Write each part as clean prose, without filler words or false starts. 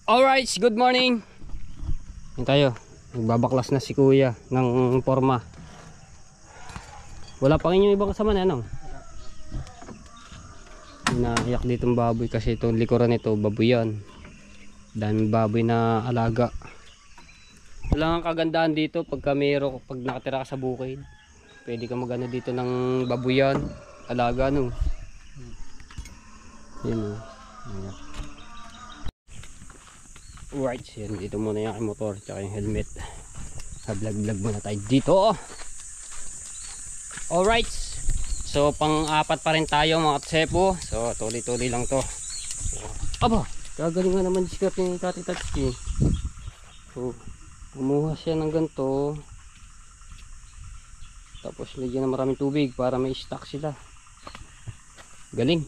Alright, good morning. Yan tayo. Nagbabaklas na si kuya ng forma. Wala pa rin yung ibang kasama na ano. Naiyak dito ng baboy kasi itong likuran nito baboy yan. Daming baboy na alaga. Wala ang kagandahan dito pag nakatira ka sa bukid. Pwede ka magano dito ng baboyan, alaga no. Yan o. Right, yan dito muna yung motor tsaka yung helmet. Vlog muna tayo dito. Alright, so pang-apat pa rin tayo mga tsepo. So tuloy-tuloy lang to. Aba, gagaling nga naman discard ni Tati Tatsuki. So kumuha siya ng ganito, tapos lagyan ng maraming tubig para may stock sila. Galing.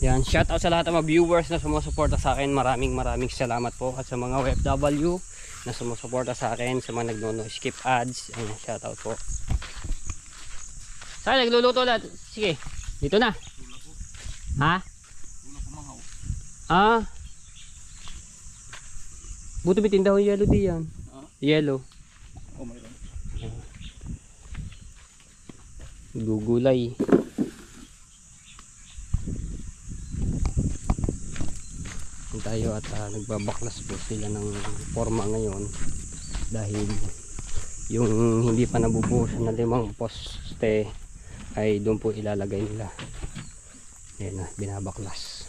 Yan, shout out sa lahat ng mga viewers na sumusuporta sa akin. Maraming salamat po. At sa mga OFW na sumusuporta sa akin, sa mga skip ads, ayun, shout out po. Saan nagluluto lahat? Sige, dito na. Ha? Ah, buto bitin daw yellow di yan. Yellow. Oh, mayroon. Gugulay. Tayo at nagbabaklas po sila ng forma ngayon dahil yung hindi pa nabubuhusan na 5 poste ay doon po ilalagay nila. Ayan na, binabaklas.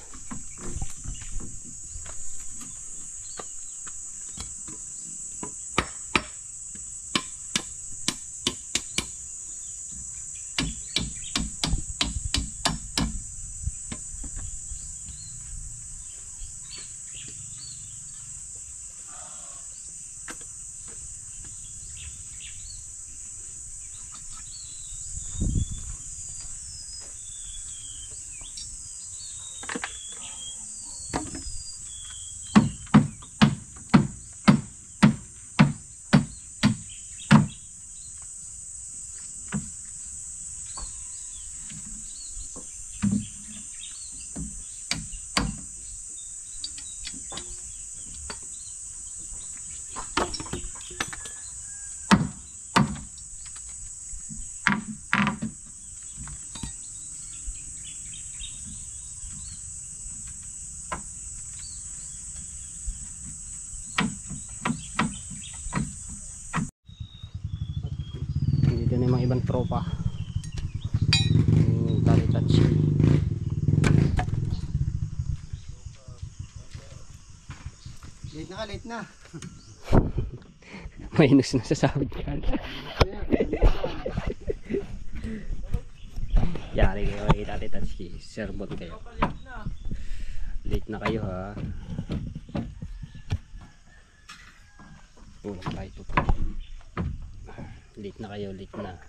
Ibang tropa Tati Tatsuki. Late na Minus na sa sahod ka. Yari kayo kay Tati Tatsuki, serbon kayo. Late na kayo ha. Ulang tayo po. Late na kayo, late na.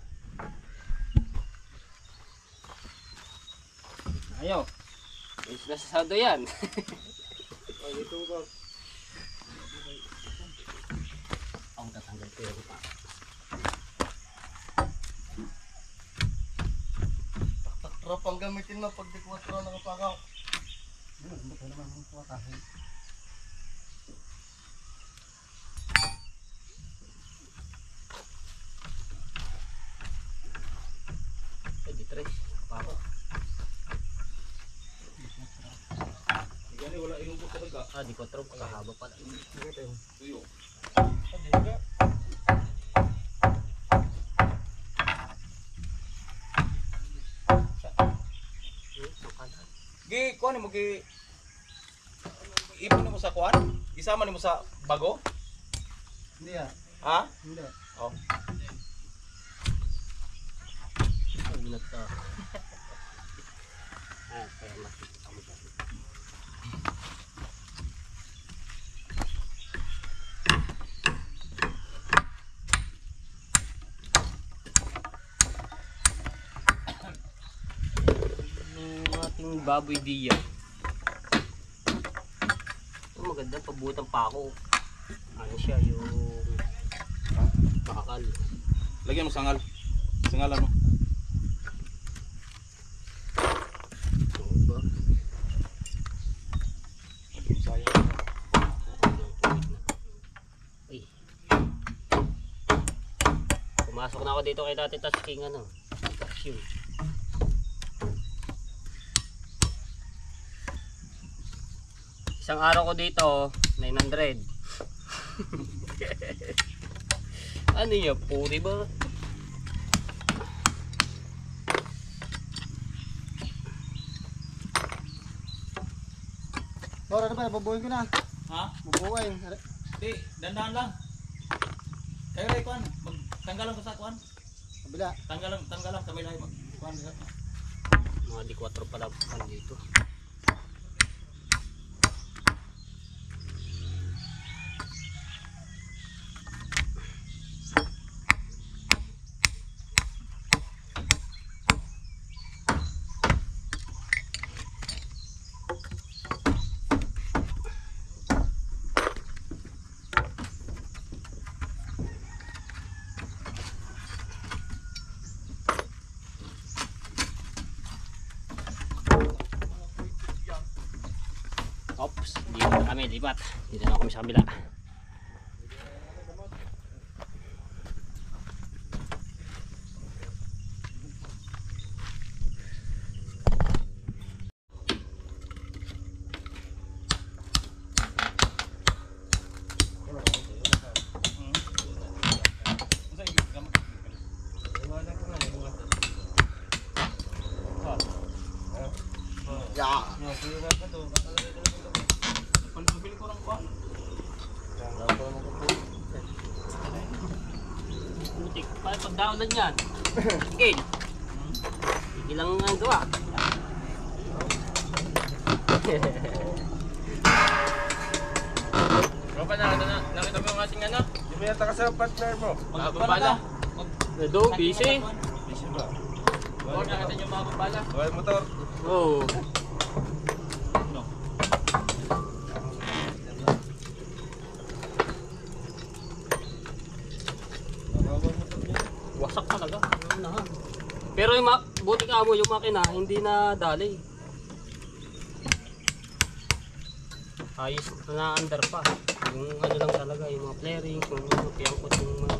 Ayo. Is na sa sado yan. Ito ba? Ang tatanggal ko yung pa. Taktak ang gamitin mo pag di 4 nakapagaw. Ito naman ang kuwatahin. Di 3 paro. Wala inubos talaga. Di 4 kahaba pa. Tuyo. Gi, kuan mo gi. Ipon mo sa kuan? Isama nimo sa bago? Hindi ah. Ha? Hindi. Oh. Ang minat to. Kaya makikita mo dyan. Ating baboy diya. Maganda pabutang pako. Ano siya yung bakal. Lagyan mo sangal. Sangal ano? na ako dito kay Tati Tasking ano. Cashew. Isang araw ko dito, 900. Ano yun? Puri ba? Bor, ano ba? Bubuhin ko na. Ha? Bubuhin. Di, dandahan lang. Kayo rin, kuhan. Tanggalan ko sa kuhan. Kabila. Tanggalan. Kamay lang. Kuhan. Mga di 4 pala dito. Ops, dito na kami, lipat. Dito na kami sa kabila. Putik, paano pagdaunan yan? Skill. Sige lang ang gawa. Bro, nakita mo yung ating ano? Hindi mo yata kasi ang partner mo. Magbabala. Nado, busy. Busy ba? Bor, nakita niyo mga babala. Buhay motor. Oh. Wasak talaga. Pero yung buti ka mo yung makina, hindi na dali. Ayos na under pa. Yung ano lang talaga, yung mga flaring, yung piyangkot yung mga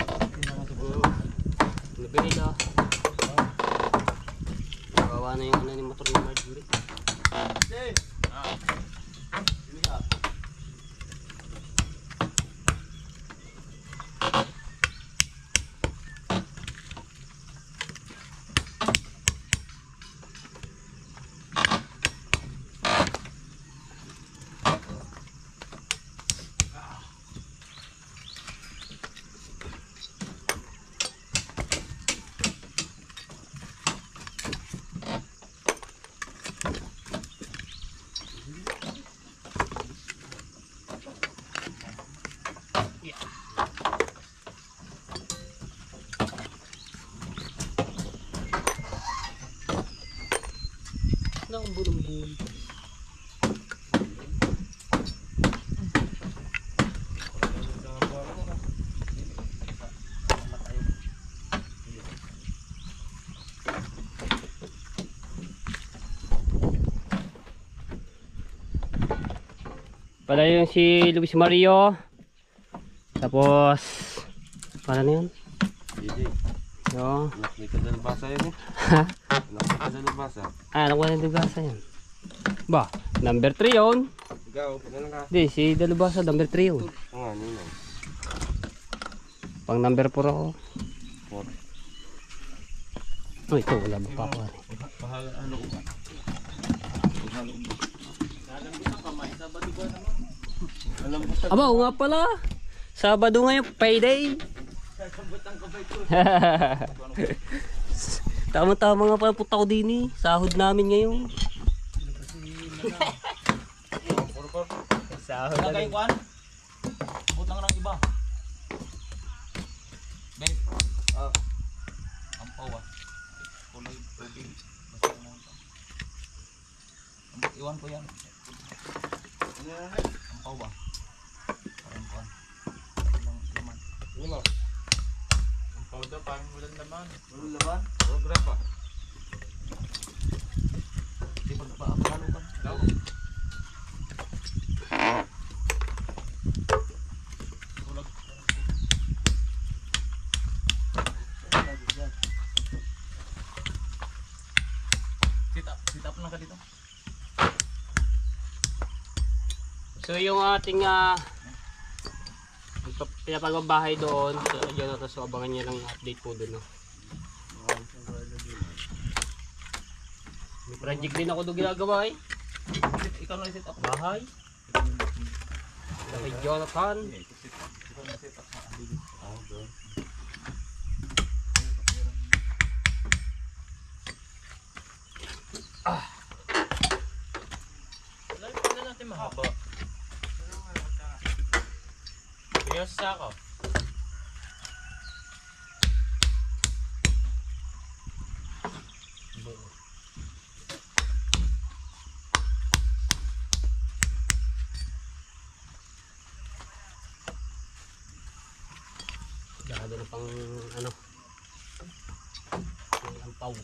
nabila. Gawa na yung ano ni motor ni Marjorie. Ang bulong-bulong. Pala yung si Luis Mario. Tapos para na yun? DJ, Yo. nakita na basa yun eh. Ha? Nakita na basa. Ah, nakuha na Dalubasa yan. Ba, number 3 yun. Ikaw, ano ka? Di, si Dalubasa number 3 yun. Oo nga, nino. Pang number 4 ako. 4. Oh, ito, wala ba pa ako. Pahala, ano ko ba? Pahala ko ba? Alam ko sa... Aba, oo nga pala. Sabado ngayon, payday. Tama-tama nga pala punta ko din eh. Sahod namin ngayon. Sahod Wala kayong kuhan? Butang ng iba. Ben. Ang pawa. Kulay tubig. Basta na ito. Iwan ko yan. Ang pawa. Parang kuhan. Ilang laman. Ano? Ang powder, parang walang laman. Walang laman? Program pa. Di pagpaapalo ka. Daw. Tulag. So yung ating pinapagbabahay doon, so yun, tapos abangan nyo lang yung update po doon. No? May project din ako doon ginagawa eh. Ikaw na set up. Bahay. Kay Jonathan. Ano natin mahaba? Bigyan sa sako. Dahado na pang ano. Yung ampaw.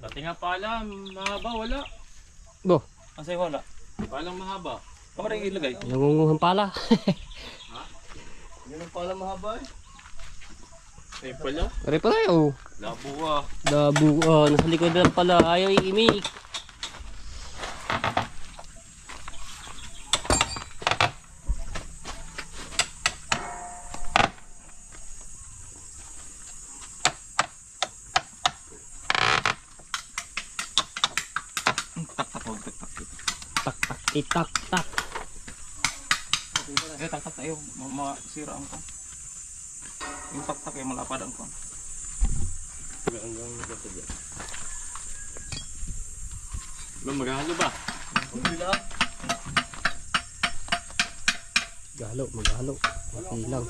Dati nga pala, mahaba, wala. Bo, Kasi wala. Palang mahaba. Baka rin ilagay. nangunguhan pala. Yan ang pala mahaba eh. Ay pala. Pare pala oh. Labo ah. Dabo, nasa likod lang pala. Ayaw iimik. Tak tak itak tak. Eh, taktak tayo. Masira ang ko. Yung taktak ay malapad ang ko. Maghalo ba? Galo, maghalo. Okay lang.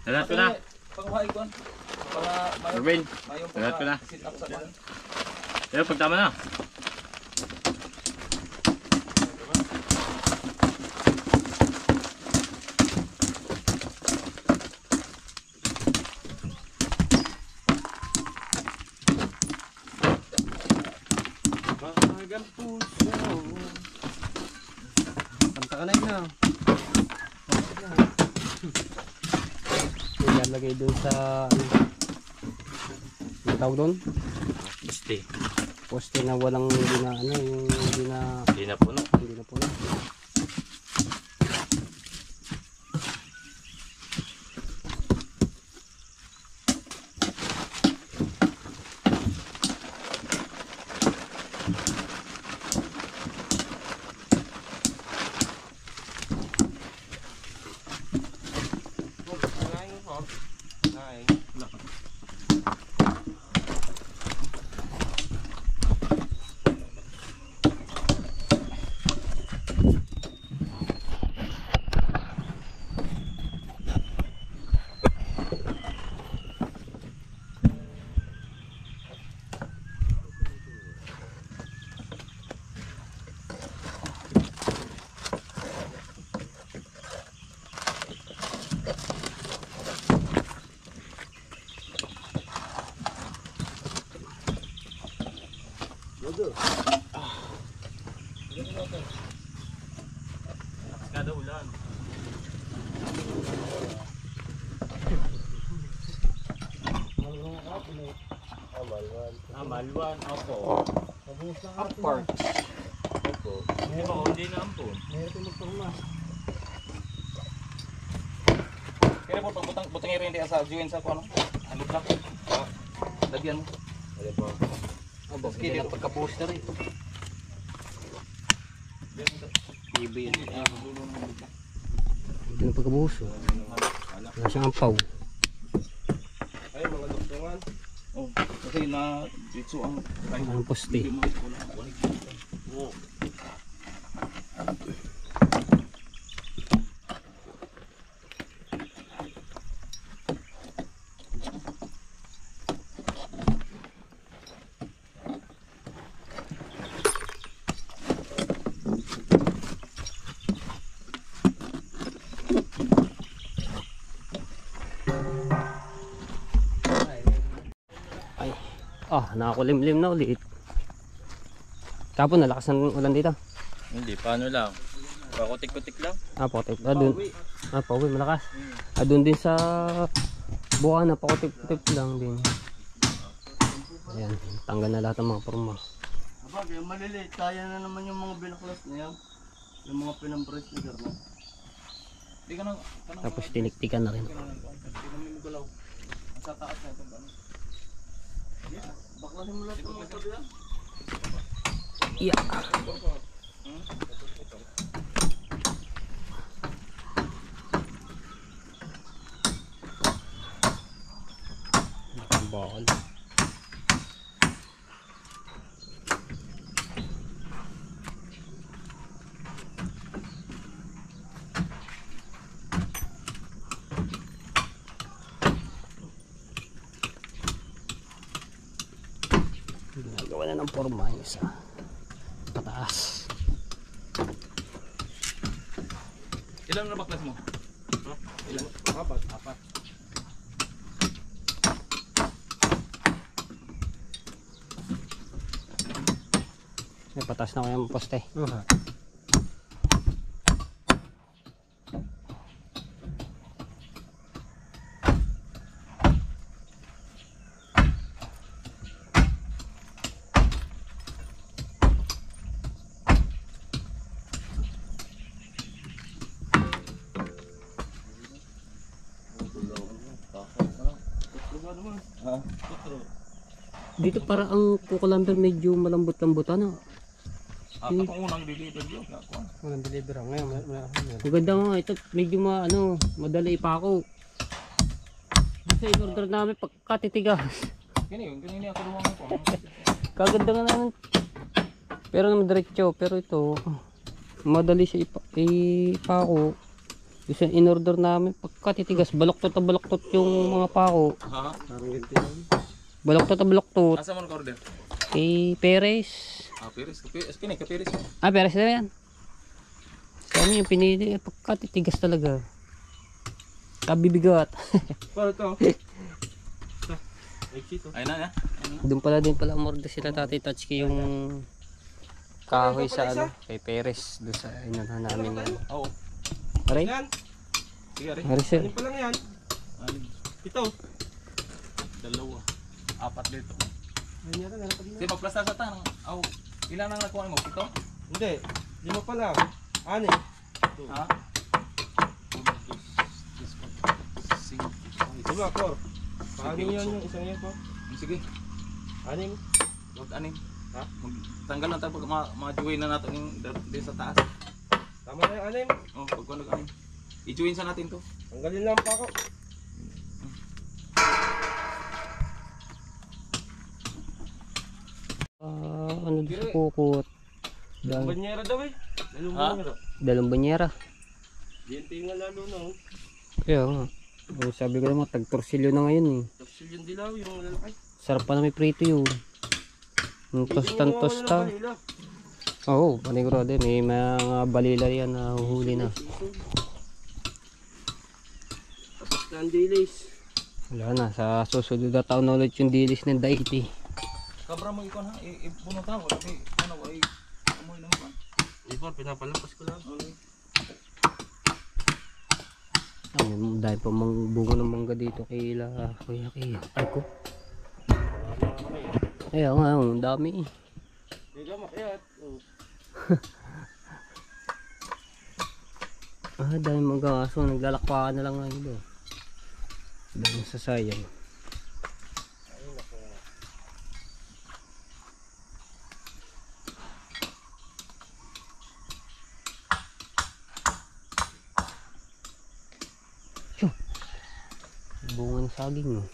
Lahat ko na. Pangwahay ko. Para Marvin, mayong lahat ko na. sit up sa kan. Pero pagtama na. Bahagang puso. Kanta ka na yun na. Ilalagay doon sa ano tawag doon? Este. Poste na walang hindi na ano, yung hindi na Hindi na puno. puno. Kada ulan. Malwan. Opo. Upward. Opo. Hindi ba hindi na ampon? Meron tayo magpahuma. Kaya po butang rin din sa join sa ano? Ano block? Lagyan mo. Ano po? Abo, hindi na pagka-poster eh. Iba yan. Hindi na pagkabuhos. Wala siyang ampaw. Ay, mga doktoran. Oh, kasi na dito ang Ang poste. Oh. Ay. Nakakulimlim na ulit. Tapos nalakas ng ulan dito. Hindi, paano lang? Pakutik-kutik lang. Pakutik. Doon. Pauwi, malakas. Doon din sa buka na pakutik-kutik lang din. Ayan, tanggal na lahat ng mga forma. Aba, kaya maliliit. Kaya na naman yung mga binaklas na yan. Yung mga pinampress na garna. Hindi ka nang... Tapos tiniktikan na rin. Hindi ka namin magalaw. Ang sa taas na itong gano'n. Baklasin mo lahat ng mga kabila. Yeah. Bakal. Ginagawa na ng forma yung isa pataas. Ilan na baklas mo? Ilan? Apat. May pataas na ko yung poste. Dito para ang kukulamber medyo malambot-lambot ano. Akong unang deliver yun. Walang deliver ako ngayon. Maganda nga ito, medyo madali ipako. Sa in-order namin pagkatitigas. Ganyan ako luwangan ko. Kaganda nga naman. Pero naman diretso, pero ito madali siya ipako. Yung sa in-order namin pagkatitigas, baloktot na baloktot yung mga pako. Ha? Parang ganito yan. Baloktot na baloktot. Asa mo nag-order? Perez. Kapiris. Kapiris mo. Perez na yan. Sa amin yung pinili, pagkatitigas talaga. Kabibigat. Para ito. Ayun na. Doon pala din pala umorder sila Tatay Tatsuki yung kahoy sa kay Perez. Doon sa inunahan namin yan. Oo. Aray? Yan. Sige, Ari. Aray sir. Yan pa lang yan. Ito. Dalawa. Apat dito. Ayun yata, meron pa din. Sige, magplasta sa tanong. Aw, ilan ang nakuha mo? Ito? Hindi. 5 pa lang. 6. Ha? 5, 4. Paano yan yung isang yan po? Sige. 6. Mag-anim. Ha? Tanggal lang tayo pag ma-join na natin yung din sa taas. Tama na yung 6. Oh, pag nag-anim. I-join sa natin to. Tanggalin lang pa ako. Ano doon sa kukot? Banyera daw eh. Banyera. Dalawang banyera. Diyan tingnan lalo na oh. Kaya nga. Sabi ko naman, tag-torsilyo na ngayon eh. Tapos yung dilaw, yung lalaki. Sarap pa na may prito yun. Yung tostan-tosta. Oo, panigurado eh. May mga balila yan na huhuli na. Tapos na ang dilis. Wala na, sa susunod na taon na ulit yung dilis ng daiti. Kabra mo ikon ha, ipunot ha, wala kay ano ay amoy naman. Tol, pinapalampas ko lang. Dahil pa bunga ng mangga dito kay Kuya Kaya. Ay ko. Ay nga, ang dami. Hindi ka makiat. Dahil mangga aso, naglalakpakan na lang nga ito. Dahil sa sayang. Bunga ng saging no.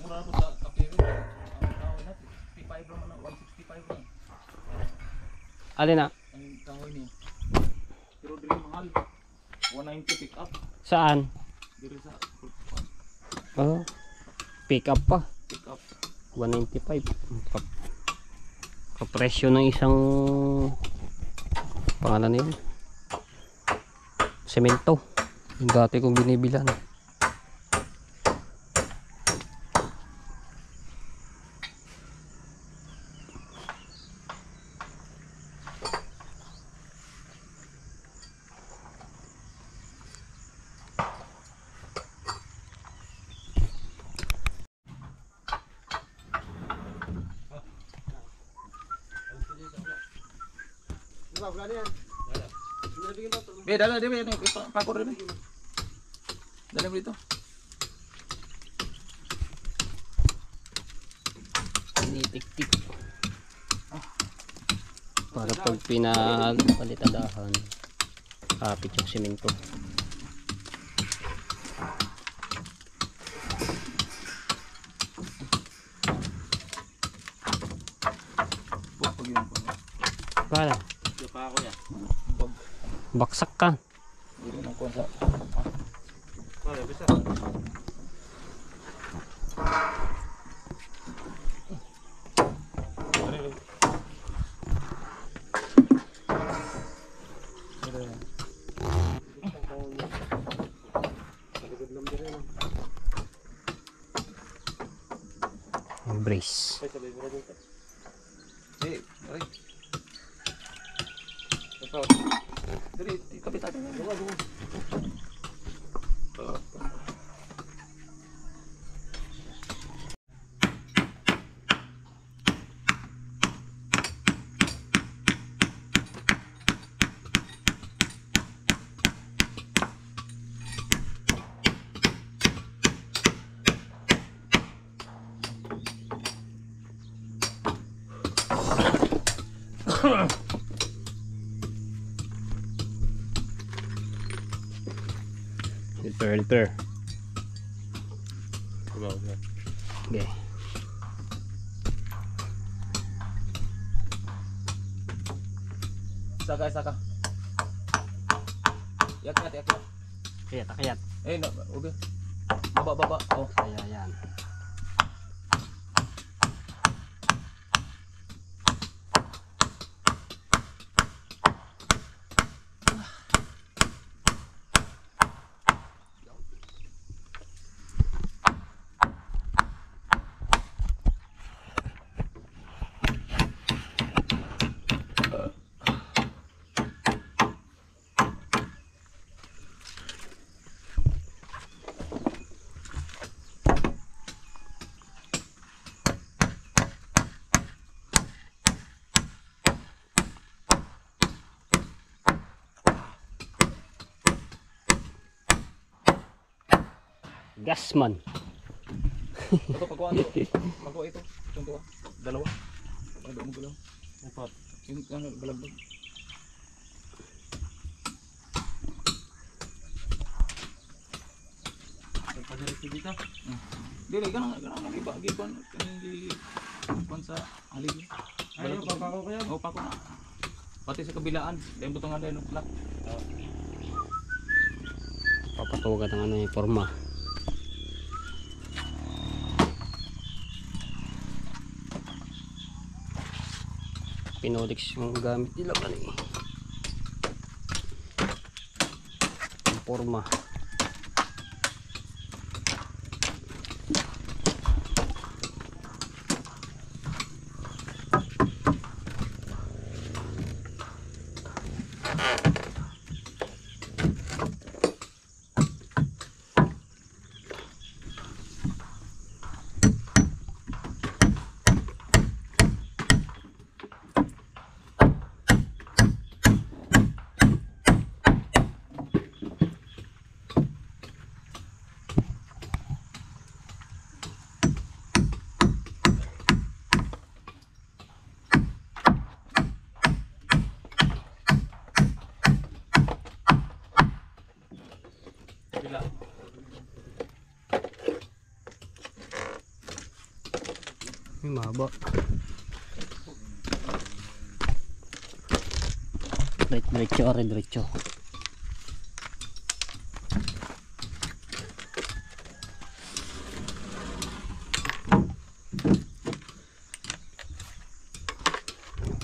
Mura na po sa kapiro. Ang kahoy natin, 65 naman, 165 lang. Alin na? Ang kahoy niya. Pero dili mahal. 190 pick up. Saan? Dili sa Oh, pick up pa. pick up. 195. Kapresyo ng isang pangalan na yun. Semento. Yung dati kong binibilan. Diba, wala na yan. Binibigyan ba ito? Be, dala din, pakor din. Dala mo dito. Tinitik-tik. Para pag pinagpalitadahan, kapit yung semento. Pag yun po. Kala, Diba ako yan. baksak ka. Dili na kuha sa. Wala, bisa. Yung brace. Ay, sabay mo na dito. Eh, aray. Ito. Dali, kapit natin. Filter. Diba, diba. Okay. Saka, saka. Yak, yak, yak. Kayat, kayat. Eh, no, okay. Baba, baba. Oh. Kaya yan. Gasman. Ito, pagkuha ito. Pagkuha ito. Itong tuwa. Dalawa. Pagkuha mo galaw. Apat. Yung ano, balagbag. Pagpadiretso dito. Dili, ganang iba. Gipon. Gipon sa haligi. Ayun, papakaw ko yan. Oo, pako na. Pati sa kabilaan. Dahil butong nga dahil plak. Papatugan ng ano yung forma. Pinolix yung gamit nila kanina. Yung forma. Bila. May mahaba. Diretso, diretso.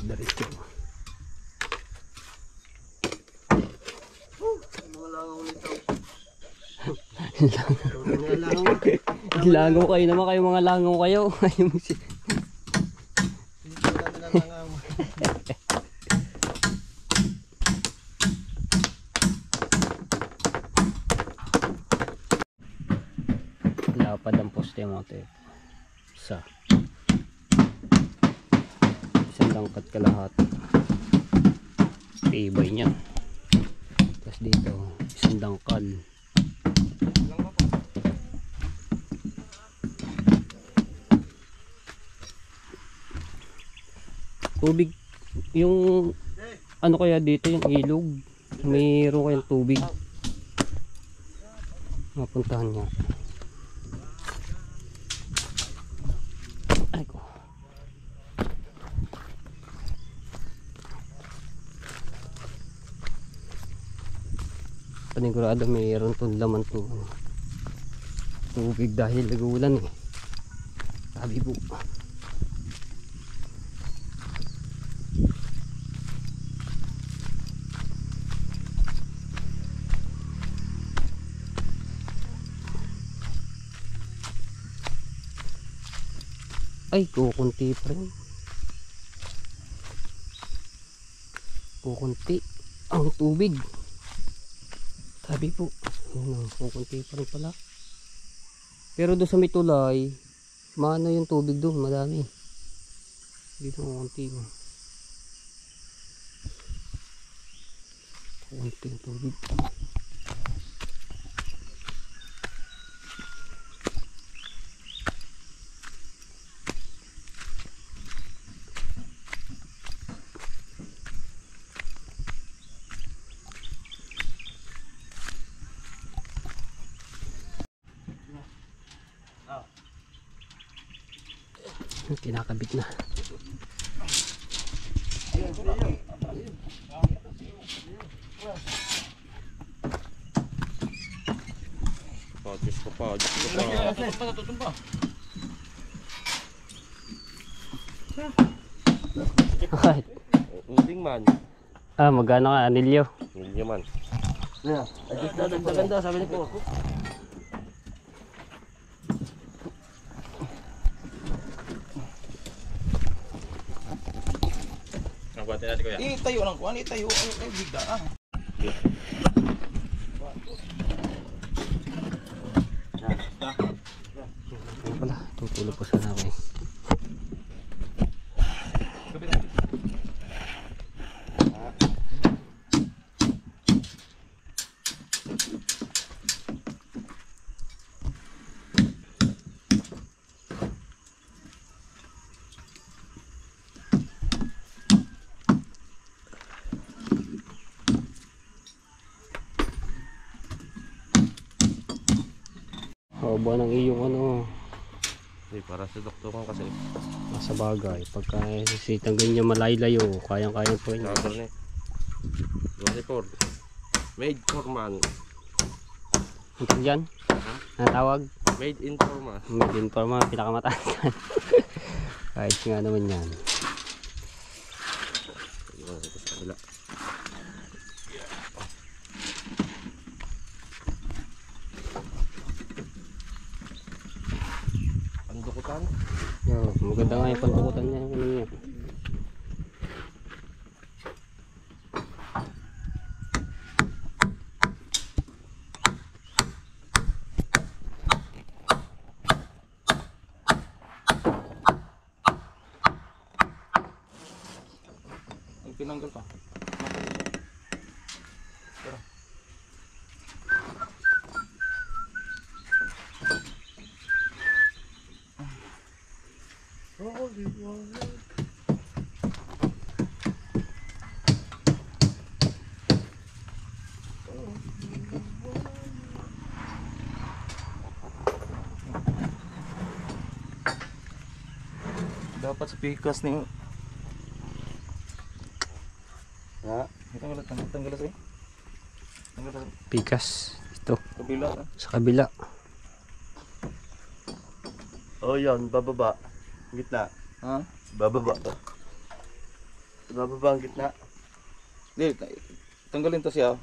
Diretso. Mga langaw nito. Langaw kayo naman kayo, mga langaw kayo. Dito namin ang langaw. Lapad ang poste mo ito. Isang langkat kalahati. Tibay niya. Tapos dito isang dangkal. Tubig yung ano kaya dito, yung ilog, mayroon kayong tubig mapuntahan niya. Ay ko. Panigurado mayroon tong laman to tubig dahil nag-uulan eh. Sabi po. Ay, kukunti pa rin. Kukunti ang tubig. Sabi po, yun, kukunti pa rin pala. Pero doon sa may tulay, maano yung tubig doon, madami. Dito kukunti. Kukunti ang tubig. Kinakabit na. Diyos ko pa, Diyos ko pa. Tutumpa. Bakit? Uling man. Magkano ka, anilyo? Hindi man. Yeah. Adjust na, dagdagan daw, sabi ni po. Nagbuhatin natin kuya. Itayo lang kuan, itayo. Ay, bigda ah. Ano pala, tutulog po sana ako eh. Haba ng iyong ano, Para sa doktor man kasi. nasa bagay. Pagka sisitang ganyan malaylayo, kayang-kayang po yun. Sabar ni. 24. Made for man. Ito dyan? Ang tawag? Made in for man. Made in for mga pinakamataas yan. Kahit nga naman yan. Ito sa kabila. Pandukutan. Yo, maganda nga yung pantukutan niya. Ano niya. tinanggal pa. Tara. Holy water. Dapat sa pikas ni Ha? tanggal sa Pikas. Ito. kabila. Sa kabila. Oh, yan, bababa. Gitna. Ha? Bababa to. Bababa ang gitna. Di, tanggalin to siya.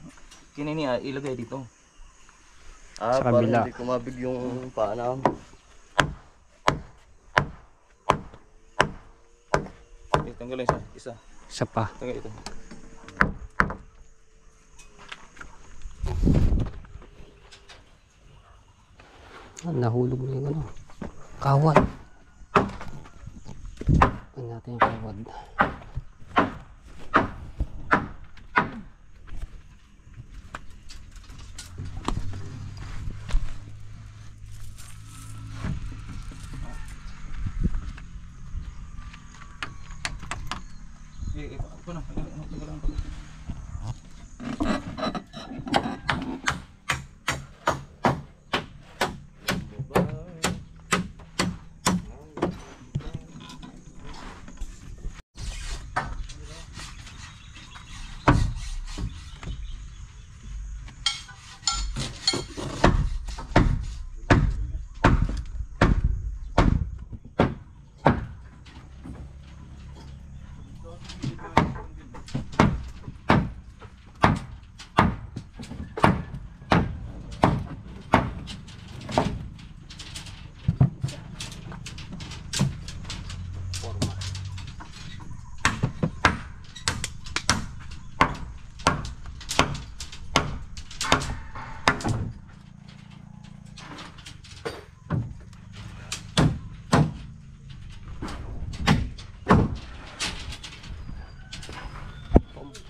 Kinini ilagay dito. Ah, Sa para kabila. hindi kumabig yung paana. Tanggalin siya. Isa. Isa pa. Tanggal ito. Nahulog na yung ano. Kawad. Tingnan natin yung kawad. Ako na. Tanggalin ko.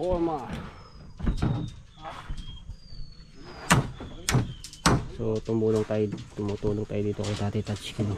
Forma. So tumulong tayo dito kay Tati Touchkin.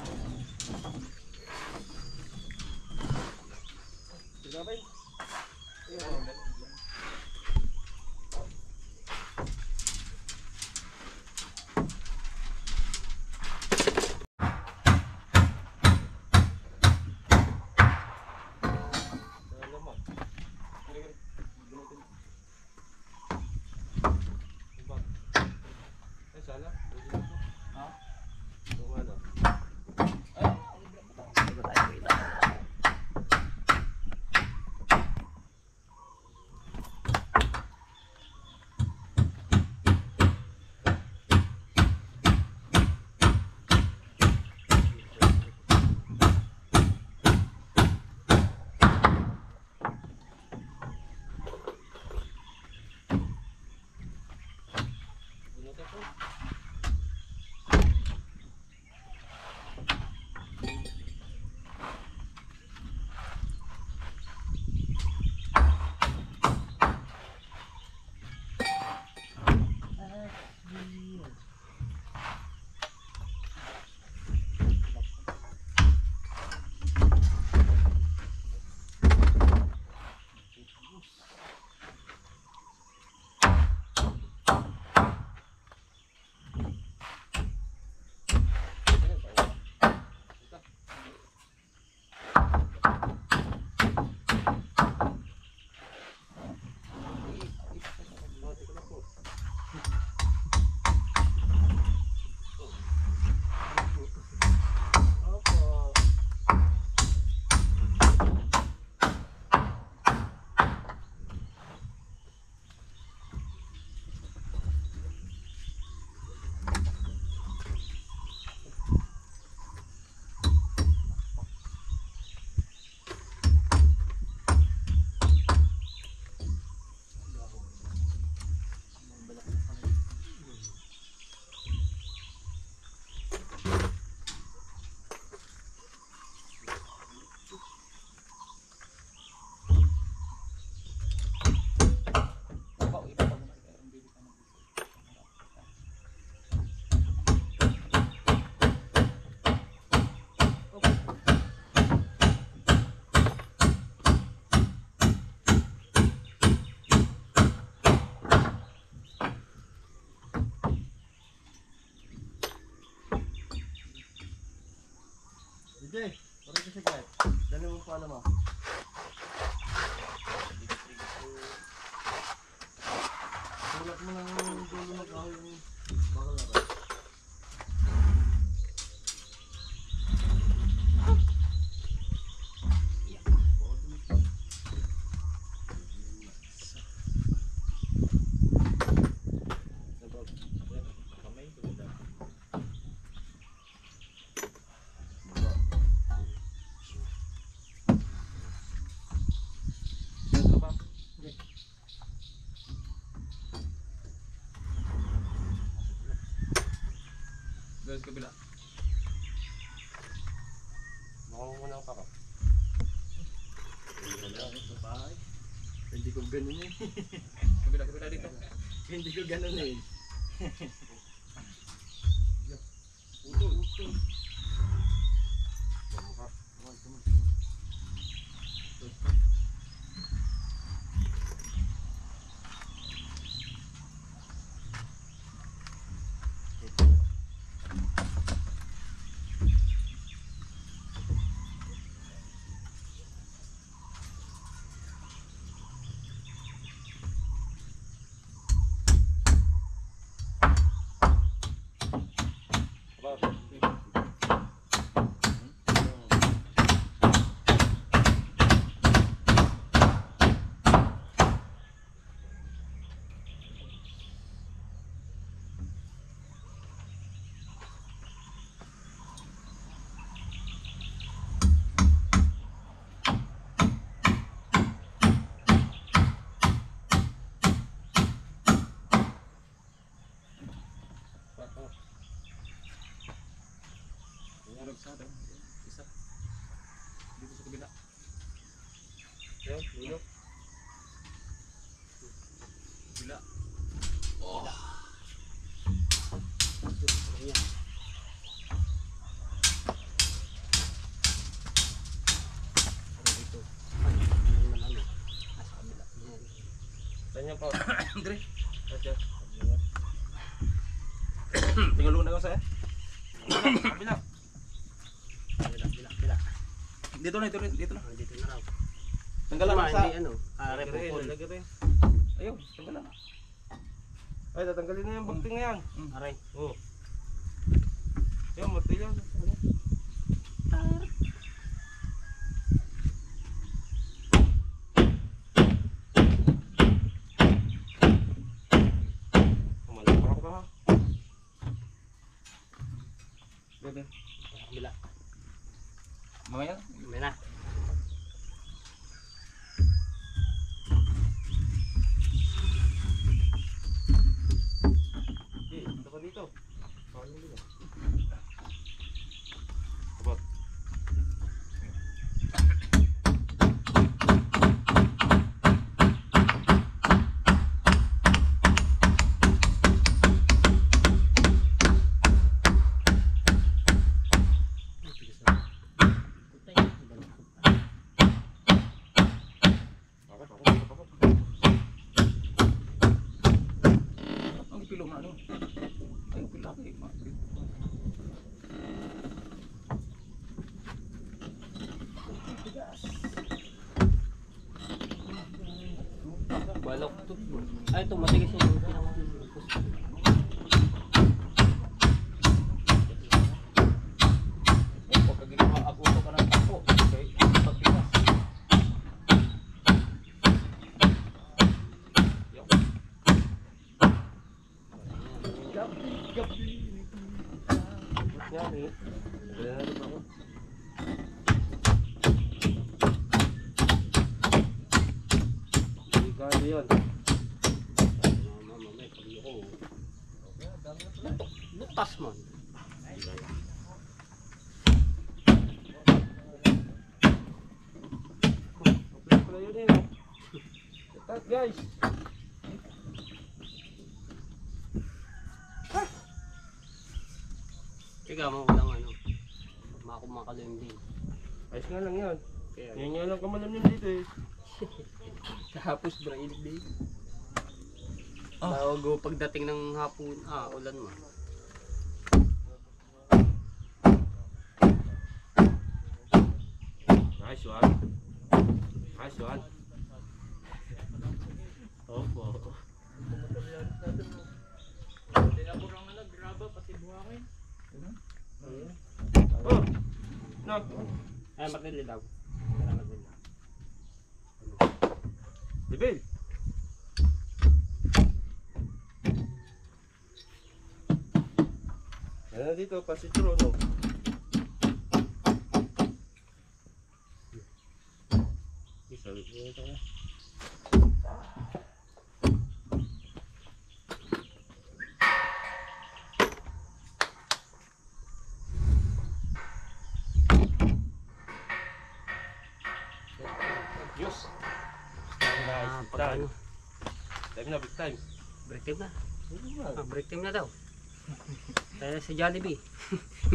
Jay, parang kasi kahit. Dali mo pala mo. Sulat mo ng dulo ng kahoy yung bakal na rin. Guys, kabila. Baka mo muna ang kakap. Hindi ko ganun eh. Kabila dito. Hindi ko ganun eh. Isa. Dito sa kabila. Yan, dulo. Kabila. Saan yan po? Andre. Saan? Tingnan na ako sa. Kabila. Bila. Dito na. Dito na raw. Tanggalan mo sa. Hindi ano. Repopol. Lagi rin. Ayaw, tanggalan. Ay, tatanggalin na yung bagting na yan. Aray. Oo. Yan, martilyo. Malapar ka ha. Bebe. Bila. Mamaya. May na. Ito ka dito. Kawin mo dito. Abot. Ang ipilong na ano. Ay, pilak eh. Balok to. Ay, ito matigas yung pinaka. Pag ginawa ako ka ng tapo. Okay, pagbigas. Yan eh. Wala na ito ako. Delikado yan. Mamay, pag ako. Lutas man. Okay pala yun eh. Tat guys. Ikaw mo walang ano. Makumakalim din. Ayos nga lang yan. Kaya Yan nga lang kamalam yun dito eh. tapos brailig din. Bago pagdating ng hapon, ulan mo. Ayos yun. Opo. Oh! No! Ay, matindi daw. Dibil! Yan na dito, pasitro, no? Sabi ko ito na. Diyos! Nice. Pagkano? Time na, big time. Break time na. Break time na daw. Tayo sa Jollibee.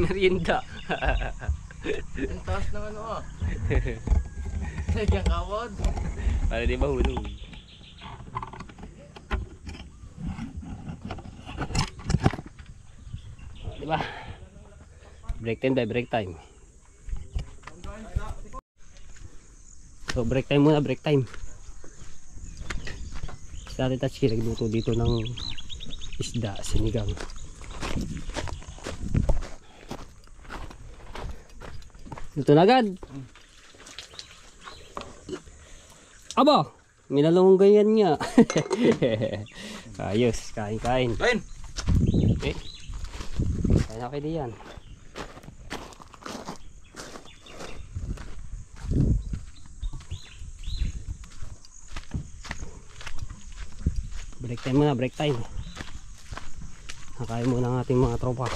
Merienda. Ang taas ng ano ah. Nagyang kawad. Para di mahulog. Di ba? Break time tayo, break time. So break time muna, break time. Si Ate Tatsuki nagluto dito ng isda, sinigang. Luto na agad. Aba, minalong ganyan nga. Ayos, kain-kain. Kain! Okay. Kain na kayo diyan. Break time muna, break time. Nakain muna ang ating mga tropa.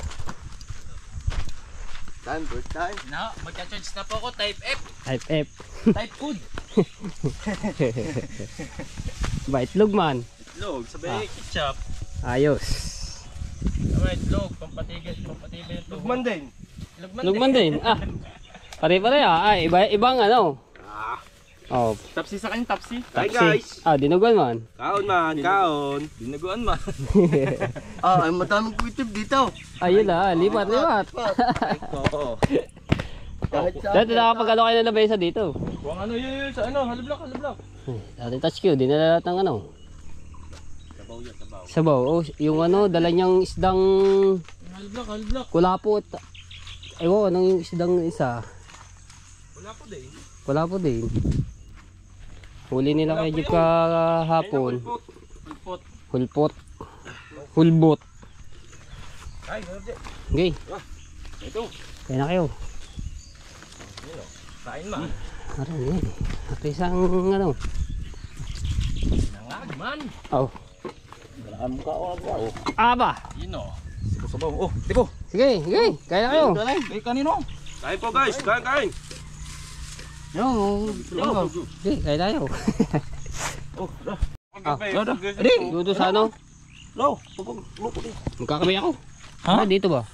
Time, break time. No, magcha-charge na po ako. Type F. Type F. Type food. Ba, itlog man. Itlog, sabay ketchup. Ayos. Sabay itlog, pampatigil yung tubo. Lugman din. Itlog man din. Ah, pare-pare ah. Ay, ibang ano. Oh, Tapsi sa kanya, tapsi. Hi, taxi. guys. Ah, dinugan man. Kaon man, kaon. Dinaguan man. Ay madaming kuitib dito. Ayun na, lipat. Oo. Kahit sa Dati nakapag-ano kayo na labesa dito. Huwag ano yun sa ano, haliblak. Dati touch ko, di na lahat ng ano. Sabaw yan, sabaw. Sabaw. Oh, yung ano, dala niyang isdang Haliblak. kulapot. Ewan, anong yung isdang isa? Wala po din. Wala po din. Huli nila kay Jeep kahapon. Pulpot. Hulpot. Hulbot. Ay, Jorge. Okay, Ito. kaya na kayo. Kain man. Aray, yan. At isang ano. Nangagman. Oh. Ang mukha o ako. Aba. Yun o. Sabaw. Oh, tipo. Sige, kaya na kayo. Eh, kanino? Kain po guys, kain. Yung, Sige, kaya na kayo. Adi. Luto sa ano? No, Magkakabay ako. Ha? Ah, dito ba?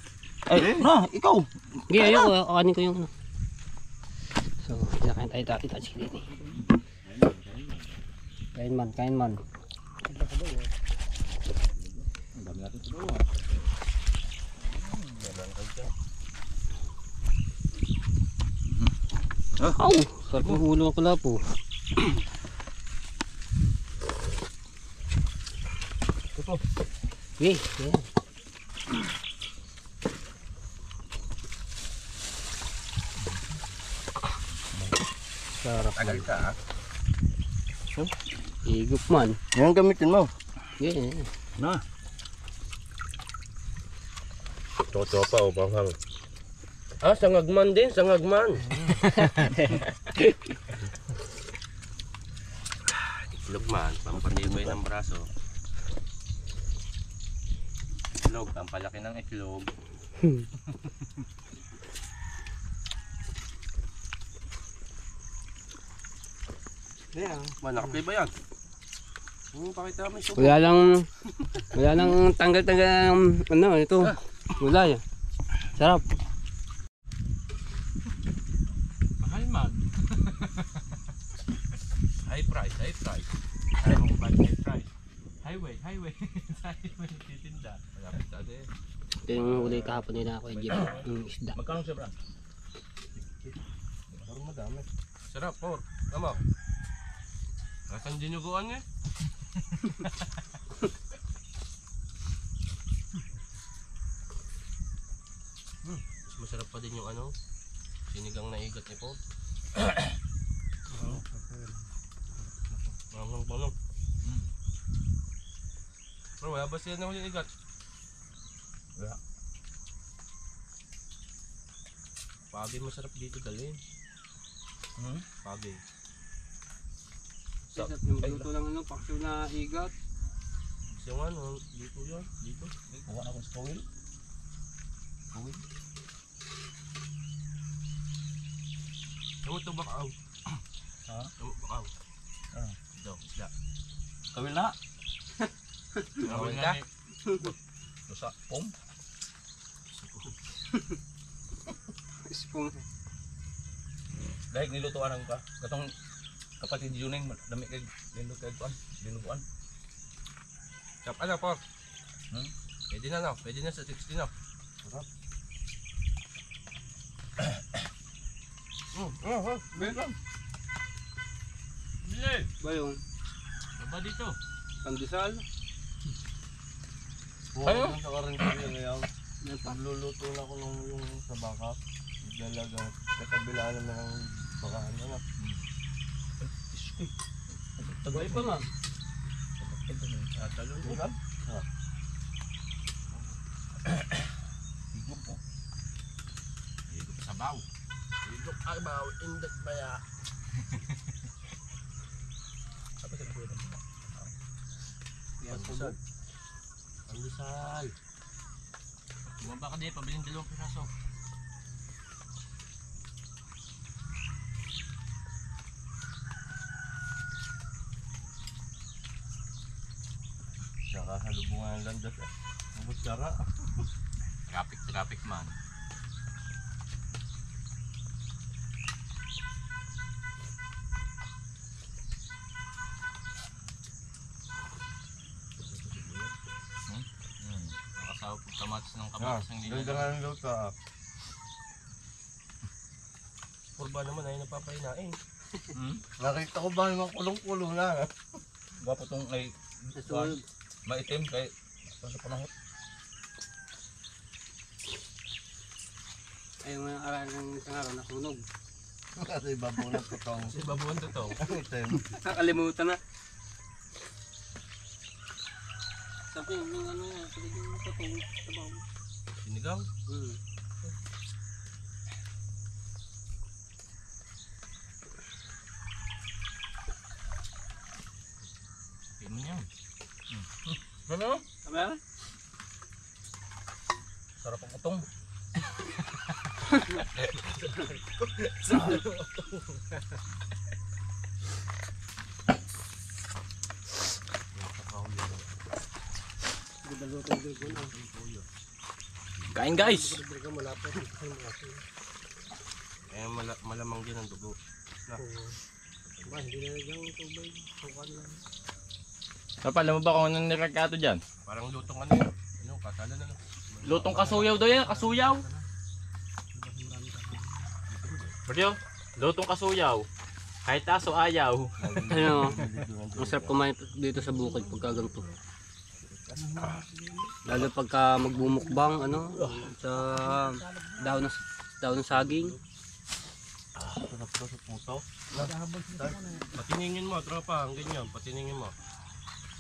Ay, na, ikaw. Sige, ayoko. Akanin ko yung ano. So, kinakain tayo touch dito. Kain man. Aw! Sarap ng ulo ng kulapo. Okay, yan. Sarap. Tagal ka ha. Higup man. yan gamitin mo. Yeah. Na. Tropa o panghang. Ah, sangagman din, sangagman. Itlog man, pampatibay ng braso. Itlog, ang palaki ng itlog. Yeah, man, nakaplay ba yan? Pakita mo yung subo. Wala lang tanggal-tanggal ng ano, ito. Wala yan. Sarap. Mahal man. High price. Ayaw mo ba high price? Highway. Highway, titinda. Malapit sa atin. Ito yung huli kahapon nila ako Jeep. Yung isda. Magkano siya, bro? Parang madami. Sarap, por. Tama. Nasaan dinuguan eh? Mas masarap pa din yung ano, sinigang na igat ni Paul. Mangang. Bro, wala ba sila na yung igat? Wala. Pagay masarap dito dalhin. Pagay. Yung luto lang ano, paksiw na igat. Kasi yung ano, dito yun. Dito. Kuha na akong stowel. Yung ito bakaw. Ha? Yung bakaw. Ah. Ito, isda. Stowel na. Tawin ka? Dosa. Pom. Spoon. Dahil nilutuan ang ka. Katong kapatid Juning, dami kay dinuguan. Tap, ano po? Hmm? Pwede na no? Pwede na sa 60 no? Sarap. Welcome. Ba yung Baba dito. pandesal? Kayo? Sa karinderya ngayon, Yan pa. luluto na ko ng yung sa baka. Iglalaga. Katabilaan naman ng bakahan na. Tagoy pa nga. Talon ko. Higop po. Higop sa baw. Higop ay baw. Indat baya. Apa sa kuya ng mga? Pandesal. Pandesal. Bumaba ka din. Pabiling 2 piraso. Saka halubungan ng landas eh. Ang sara. Traffic man. Nakasawa po kamatis ng kamatis ng Ganda lilang. nga ng luto ah. Purba naman ay napapahinain. Nakita ko ba yung kulong-kulong na? Gwapo tong ay Nasunod. maitim kay sa panahon. Ayaw mo yung aral ng isang araw nasunog. Kasi babaw ng tutong. Kasi babuhan to to. Item. Nakalimutan na. Sabi yung ano yan, sabi yung katong sabaw. Sinigang. Tingnan yan. Ano? Sabi yan? Sarap ang utong. Kain guys! Eh malamang din ang dugo. Papa, alam mo ba kung anong nirekato dyan? Parang lutong ano yun. Ano, kasala na lang. Lutong kasuyaw daw yan, kasuyaw. Bro, lutong kasuyaw. Kahit aso ayaw. Ano, masarap kumain dito sa bukid pagka ganito. Lalo pagka magbumukbang, ano, sa daon ng saging. Sarap daw sa puso. Patiningin mo, tropa. Ang ganyan, patiningin mo.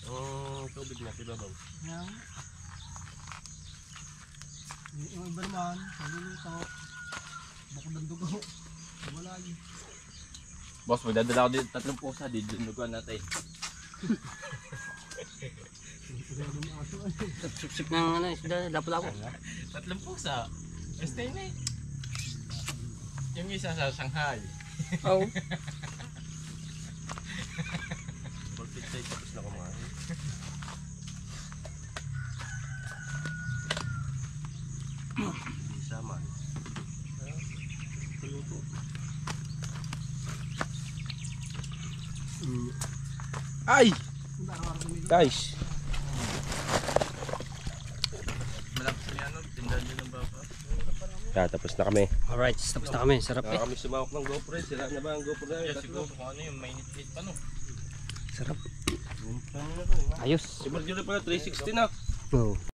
Yung tubig na, tibabaw. Yung iba naman, naluluto. Bukod ng dugo. Wala yun. Boss, magdadala ako dito 3 pusa. Dinuguan natin. Sip-sip ng ano, isda, lapo-lapo. 3 pusa. Stay na eh. Yung isa sa Shanghai. Oo. Perfect size, tapos na kumain. Isa man. Ay! Guys! Malapit na yan, tindahan nyo ng baka. Tapos na kami. Alright, tapos na kami. Sarap eh. Kami sumawak ng GoPro. Sira na ba ang GoPro na yun? Siguro kung ano yung mainit pa no. Sarap. Ayos. Ayos. Si Marjorie pala 360 na. Oh.